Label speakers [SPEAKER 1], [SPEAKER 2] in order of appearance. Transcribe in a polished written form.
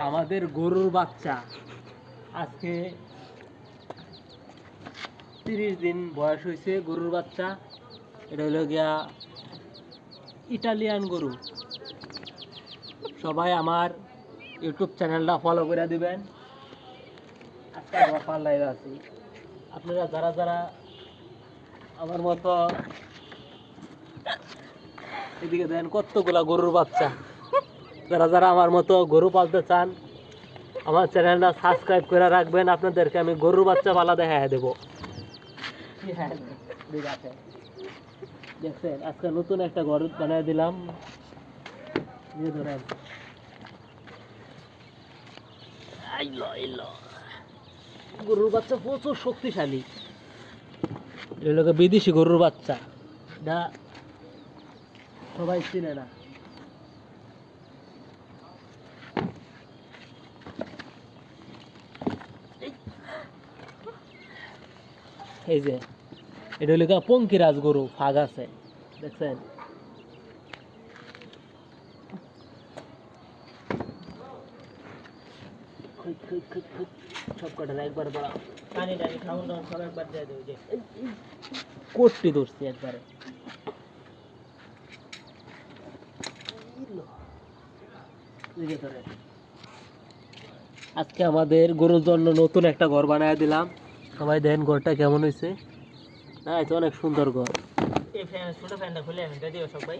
[SPEAKER 1] আমাদের গরুর বাচ্চা আজকে 30 দিন বয়স হয়েছে। গরুর বাচ্চা এটা হলো গিয়া ইটালিয়ান গরু। সবাই আমার ইউটিউব চ্যানেলটা ফলো করে দিবেন। আজকে অফার লাইভ আছি। আপনারা যারা যারা আমার মতো এদিকে দেন কতগুলা গরুর বাচ্চা, যারা যারা আমার মতো গরু পালতে চান আমার চ্যানেলটা সাবস্ক্রাইব করে রাখবেন। আপনাদেরকে আমি গরুর বাচ্চা পালা দেখা দেবো। দেখছেন আজকে নতুন একটা ঘর বানিয়ে দিলাম। ধরেন গরুর বাচ্চা প্রচুর শক্তিশালী। এগুলোকে বিদেশি গরুর বাচ্চা, এটা সবাই চিনে না। এই যে এটা হলো পঙ্কিরাজ গরু, ফাগ আছে দেখছেন। সব কটা একবার বড় পানি টানি খাওয়ান দাওয়ান সব একবার দিয়ে দেবো। যে কোটটি ধরছি একবারে। আজকে আমাদের গরুর জন্য নতুন একটা ঘর বানায় দিলাম। সবাই দেখেন ঘরটা কেমন হয়েছে। না এটা অনেক সুন্দর ঘর। এই ফ্যান ছোট ফ্যানটা খুলে আমি দিও সবাই।